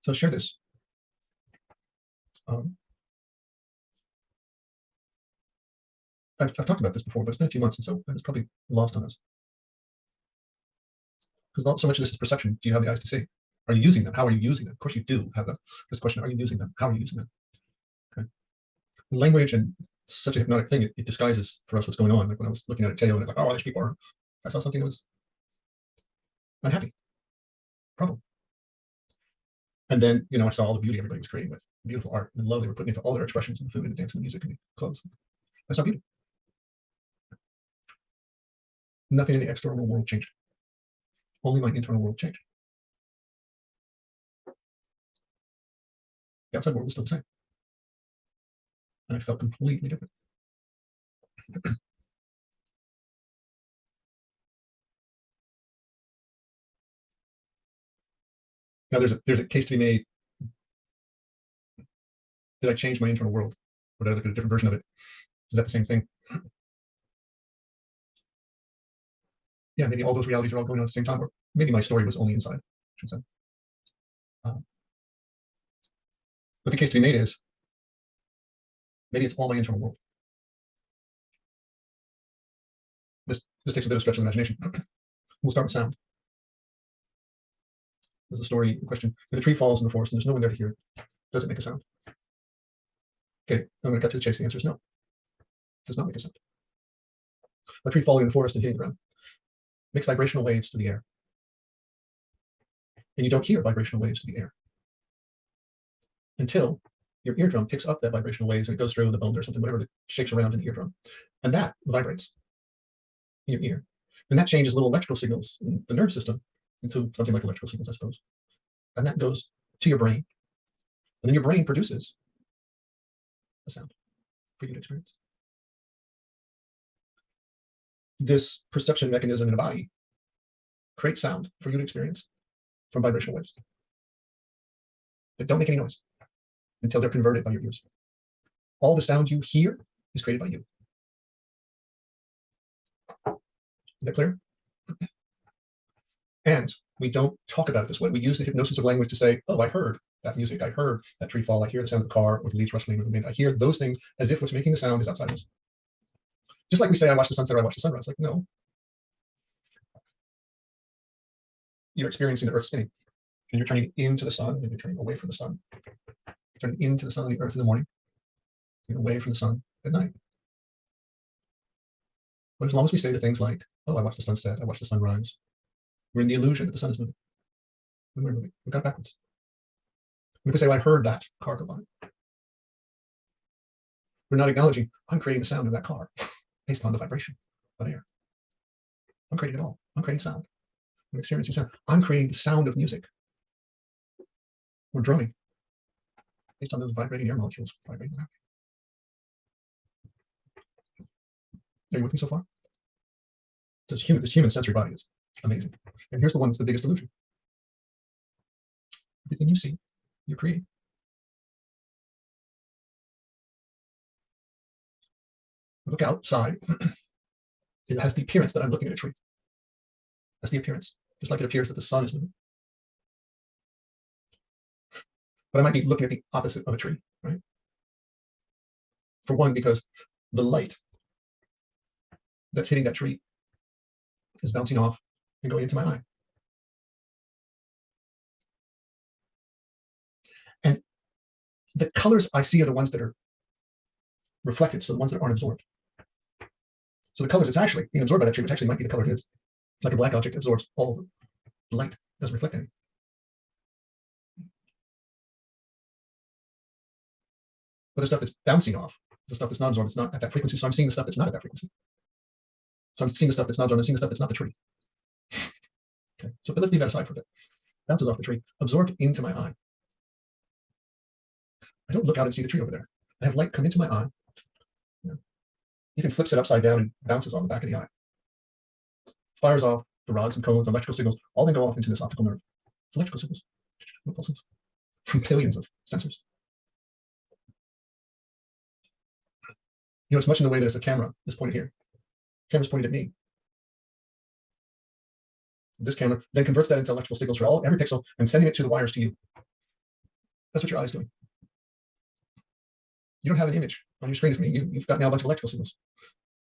So I'll share this. I've talked about this before, but it's been a few months, and so it's probably lost on us. Because so much of this is perception. Do you have the eyes to see? Are you using them? How are you using them? Of course you do have them. This question, are you using them? How are you using them? Okay. Language and such a hypnotic thing, it disguises for us what's going on. Like when I was looking at a tail and it's like, oh, these people are, I saw something that was unhappy, problem. And then, I saw all the beauty everybody was creating with beautiful art and love they were putting into all their expressions in the food and the dance and the music and the clothes. I saw beauty. Nothing in the external world changed. Only my internal world changed. The outside world was still the same. And I felt completely different. Now there's a case to be made. Did I change my internal world? Or did I look at a different version of it? Is that the same thing? Yeah, maybe all those realities are all going on at the same time, or maybe my story was only inside, I should say. But the case to be made is, maybe it's all my internal world. This takes a bit of stretch of the imagination. We'll start with sound. There's a story question. If a tree falls in the forest and there's no one there to hear it, does it make a sound? Okay, I'm going to cut to the chase. The answer is no. It does not make a sound. A tree falling in the forest and hitting the ground makes vibrational waves to the air. And you don't hear vibrational waves to the air until your eardrum picks up that vibrational waves and it goes through the bones or something, whatever that shakes around in the eardrum. And that vibrates in your ear. And that changes little electrical signals in the nerve system into something like electrical signals, I suppose. And that goes to your brain. And then your brain produces a sound for you to experience. This perception mechanism in a body creates sound for you to experience from vibrational waves that don't make any noise until they're converted by your ears. All the sound you hear is created by you. Is that clear? And we don't talk about it this way. We use the hypnosis of language to say, oh, I heard that music. I heard that tree fall. I hear the sound of the car or the leaves rustling or the wind. I hear those things as if what's making the sound is outside of us. Just like we say, I watch the sunset or I watch the sunrise. Like, no. You're experiencing the earth spinning. And you're turning into the sun, and you're turning away from the sun. You're turning into the sun and the earth in the morning, and away from the sun at night. But as long as we say the things like, oh, I watch the sunset, I watch the sunrise, we're in the illusion that the sun is moving. When we're moving, we got backwards. When we say, well, I heard that car go by, we're not acknowledging, I'm creating the sound of that car based on the vibration of air. I'm creating it all. I'm creating sound. I'm experiencing sound. I'm creating the sound of music. We're drumming based on those vibrating air molecules vibrating around. Are you with me so far? This human sensory body is amazing. And here's the one that's the biggest illusion. Everything you see, you're creating. Look outside. It has the appearance that I'm looking at a tree. That's the appearance. Just like it appears that the sun is moving. But I might be looking at the opposite of a tree, right? For one, because the light that's hitting that tree is bouncing off and going into my eye. And the colors I see are the ones that are reflected, so the ones that aren't absorbed. So the colors, it's actually being absorbed by that tree, which actually might be the color it is. Like a black object absorbs all the light, doesn't reflect any. But the stuff that's bouncing off, the stuff that's not absorbed, it's not at that frequency. So I'm seeing the stuff that's not at that frequency. So I'm seeing the stuff that's not absorbed, I'm seeing the stuff that's not the tree. Okay, so but let's leave that aside for a bit. Bounces off the tree, absorbed into my eye. I don't look out and see the tree over there. I have light come into my eye. Even flips it upside down and bounces on the back of the eye. Fires off the rods and cones, electrical signals, all then go off into this optical nerve. It's electrical signals, pulses from billions of sensors. It's much in the way that it's a camera is pointed here. The camera's pointed at me. This camera then converts that into electrical signals for every pixel and sending it to the wires to you. That's what your eye is doing. You don't have an image on your screen of me. You've got now a bunch of electrical signals.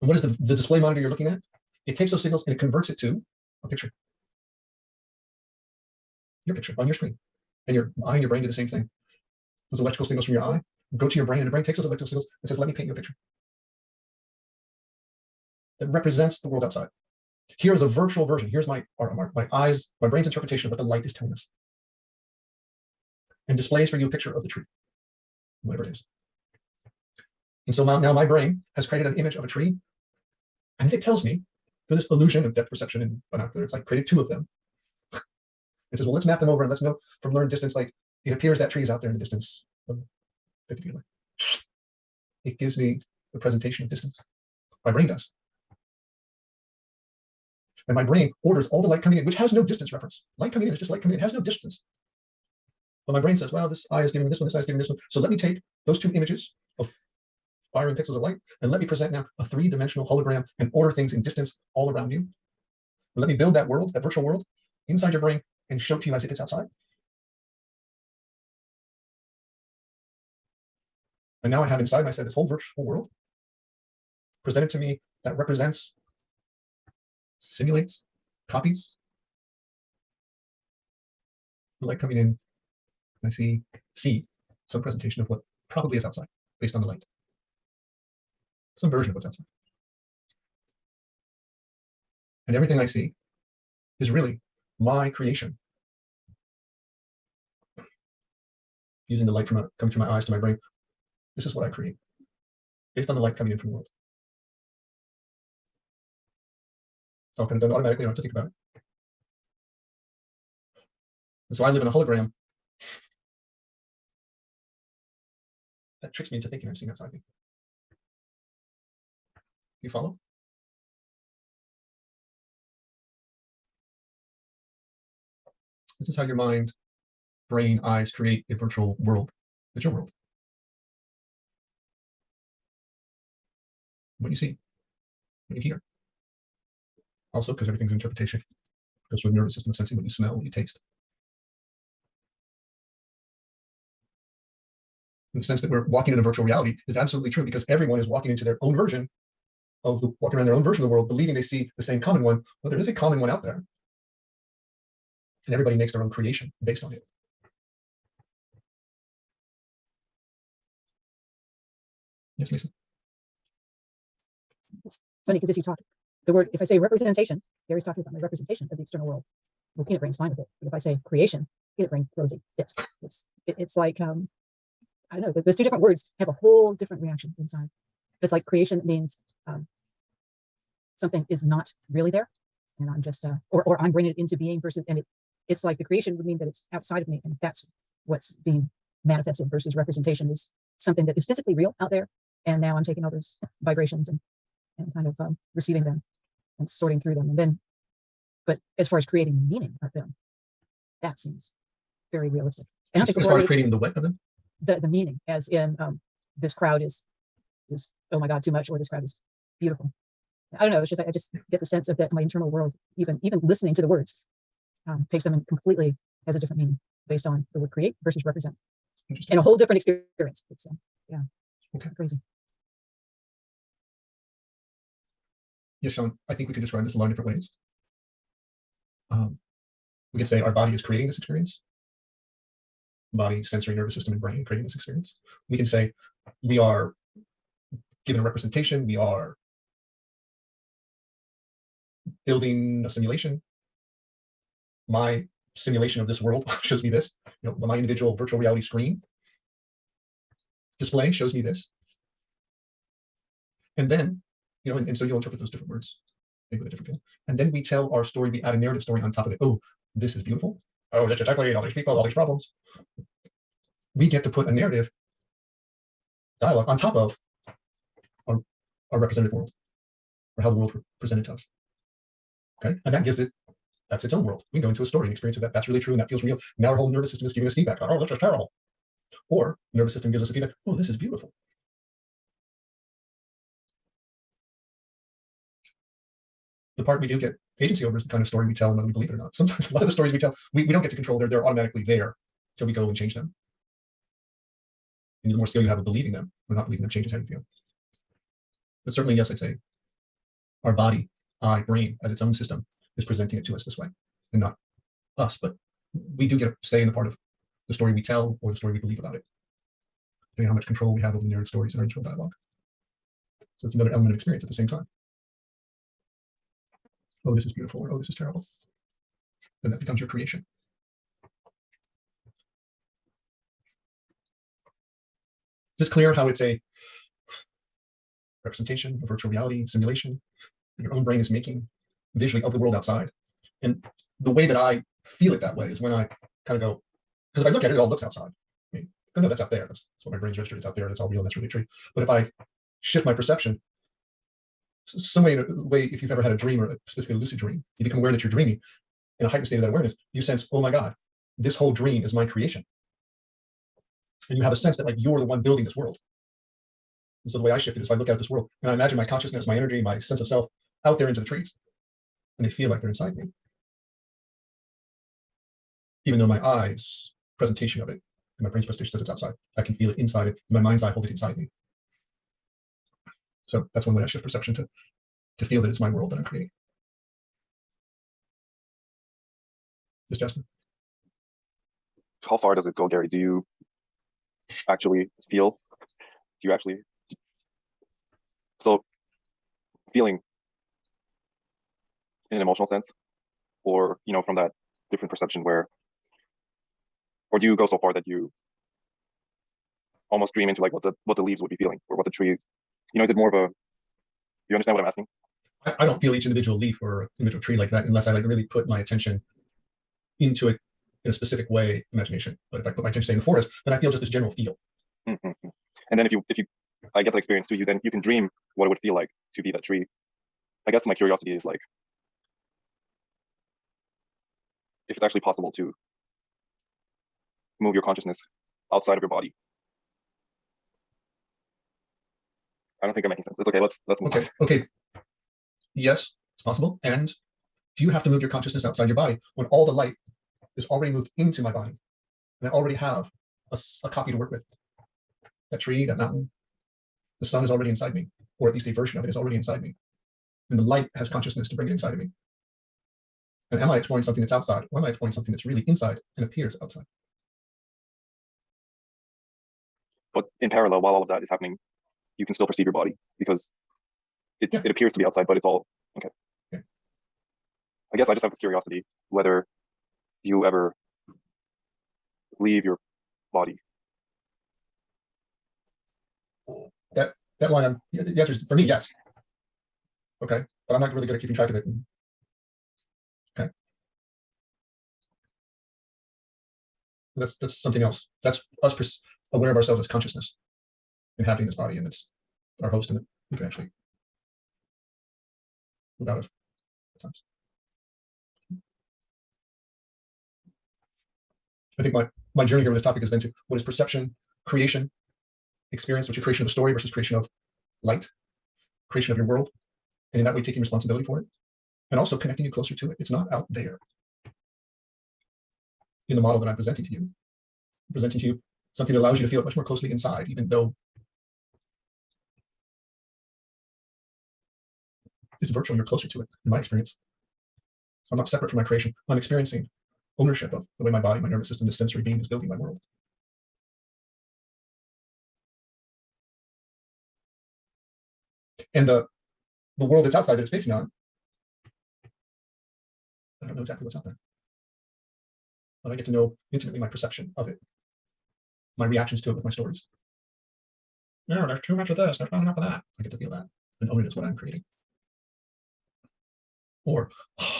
And what is the display monitor you're looking at? It takes those signals and it converts it to a picture. Your picture on your screen. And your eye and your brain do the same thing. Those electrical signals from your eye go to your brain, and the brain takes those electrical signals and says, let me paint you a picture that represents the world outside. Here is a virtual version. Here's my eyes, my brain's interpretation of what the light is telling us. And displays for you a picture of the tree, whatever it is. And so now my brain has created an image of a tree, and it tells me, through this illusion of depth perception and binocular, it's like created two of them. It says, well, let's map them over and let's know from learned distance, like it appears that tree is out there in the distance of 50 feet away. It gives me the presentation of distance. My brain does. And my brain orders all the light coming in, which has no distance reference. Light coming in is just light coming in. It has no distance. But my brain says, well, this eye is giving this one, this eye is giving this one. So let me take those two images of firing pixels of light, and let me present now a three-dimensional hologram and order things in distance all around you. And let me build that world, that virtual world, inside your brain and show it to you as if it's outside. And now I have inside myself this whole virtual world presented to me that represents, simulates, copies the light coming in. I see some presentation of what probably is outside based on the light. Some version of what's outside. And everything I see is really my creation. Using the light coming through my eyes to my brain. This is what I create based on the light coming in from the world. It's all kind of done automatically. I don't have to think about it. And so I live in a hologram that tricks me into thinking I'm seeing outside me. You follow? This is how your mind, brain, eyes create a virtual world. It's your world. What you see, what you hear. Also, because everything's interpretation. It goes through a nervous system of sensing what you smell, what you taste. In the sense that we're walking in a virtual reality is absolutely true, because everyone is walking into their own version of walking around their own version of the world, believing they see the same common one. Well, there is a common one out there. And everybody makes their own creation based on it. Yes, Lisa. It's funny because as you talk, the word, if I say representation, Gary's talking about my representation of the external world. Well, peanut brain's fine with it. But if I say creation, peanut brain throws it. It's like, I don't know, those two different words have a whole different reaction inside. It's like creation means something is not really there. And I'm just, or I'm bringing it into being versus, and it's like the creation would mean that it's outside of me. And that's what's being manifested versus representation is something that is physically real out there. And now I'm taking all those vibrations and kind of receiving them and sorting through them. And then, but as far as creating the meaning of them, that seems very realistic. And as far as creating the what of them? The meaning, as in this crowd is, oh my God, too much, or this crowd is beautiful. I don't know. It's just, I just get the sense of that my internal world, even listening to the words, takes them in completely has a different meaning based on the word create versus represent. And a whole different experience. It's, yeah, okay. Crazy. Yes, Sean, I think we could describe this a lot of different ways. We could say our body is creating this experience. Body, sensory, nervous system, and brain creating this experience. We can say we are given a representation. We are building a simulation. My simulation of this world shows me this. You know, my individual virtual reality screen display shows me this. And then, you know, and so you'll interpret those different words, maybe with a different feeling. And then we tell our story, we add a narrative story on top of it. Oh, this is beautiful. Oh, that's exactly all these people, all these problems. We get to put a narrative dialogue on top of our representative world, or how the world presented to us. Okay, and that gives it, that's its own world. We go into a story and experience of that. That's really true, and that feels real. Now our whole nervous system is giving us feedback. Oh, that's just terrible. Or nervous system gives us a feedback. Oh, this is beautiful. The part we do get agency over is the kind of story we tell, and whether we believe it or not. Sometimes a lot of the stories we tell, we don't get to control. They're automatically there, so we go and change them. And the more skill you have of believing them or not believing them changes how you feel. But certainly, yes, I'd say our body, eye, brain as its own system is presenting it to us this way, and not us, but we do get a say in the part of the story we tell or the story we believe about it, depending on how much control we have over the narrative stories in our internal dialogue. So it's another element of experience at the same time. Oh, this is beautiful, or oh, this is terrible. Then that becomes your creation. Is this clear how it's a representation, a virtual reality, simulation that your own brain is making visually of the world outside? And the way that I feel it that way is when I kind of go, because if I look at it, it all looks outside. I mean, oh no, that's out there. That's what my brain's registered. It's out there. That's all real. That's really true. But if I shift my perception, some way, if you've ever had a dream, or specifically a lucid dream, you become aware that you're dreaming. In a heightened state of that awareness, you sense, oh my God, this whole dream is my creation. And you have a sense that like you're the one building this world. And so the way I shift it is if I look at this world and I imagine my consciousness, my energy, my sense of self out there into the trees, and they feel like they're inside me. Even though my eye's presentation of it and my brain's presentation says it's outside, I can feel it inside it. In my mind's eye, hold it inside me. So that's one way I shift perception to feel that it's my world that I'm creating. Yes, Jasmine? How far does it go, Gary? Do you actually feel? Do you actually? So, feeling in an emotional sense, or from that different perception where, or do you go so far that you almost dream into like what the leaves would be feeling, or what the trees? Is it more of a? Do you understand what I'm asking? I don't feel each individual leaf or individual tree like that unless I like really put my attention into it in a specific way, imagination. But if I put my attention say in the forest, then I feel just this general feel. Mm-hmm. And then if you I get that experience too, then you can dream what it would feel like to be that tree. I guess my curiosity is like, if it's actually possible to move your consciousness outside of your body. I don't think I'm making sense. It's okay. Let's move on. Okay. Yes, it's possible. And do you have to move your consciousness outside your body when all the light is already moved into my body, and I already have a copy to work with? That tree, that mountain, the sun is already inside me, or at least a version of it is already inside me. And the light has consciousness to bring it inside of me. And am I exploring something that's outside, or am I exploring something that's really inside and appears outside? But in parallel, while all of that is happening, you can still perceive your body because it appears to be outside, but it's all okay. Yeah. I guess I just have this curiosity whether you ever leave your body. That line, the answer is for me, yes. Okay, but I'm not really good at keeping track of it. Okay, that's something else. That's us aware of ourselves as consciousness inhabiting this body, and it's our host, and we can actually move out of times. I think my journey here with this topic has been to what is perception, creation, experience, which is creation of a story versus creation of light, creation of your world, and in that way taking responsibility for it, and also connecting you closer to it. It's not out there in the model that I'm presenting to you. I'm presenting to you something that allows you to feel it much more closely inside, even though it's virtual, you're closer to it, in my experience. I'm not separate from my creation. I'm experiencing ownership of the way my body, my nervous system, this sensory being is building my world. And the world that's outside that it's basing on, I don't know exactly what's out there. But I get to know intimately my perception of it, my reactions to it with my stories. No, there's too much of this, there's not enough of that. I get to feel that and own it as what I'm creating. Or, oh,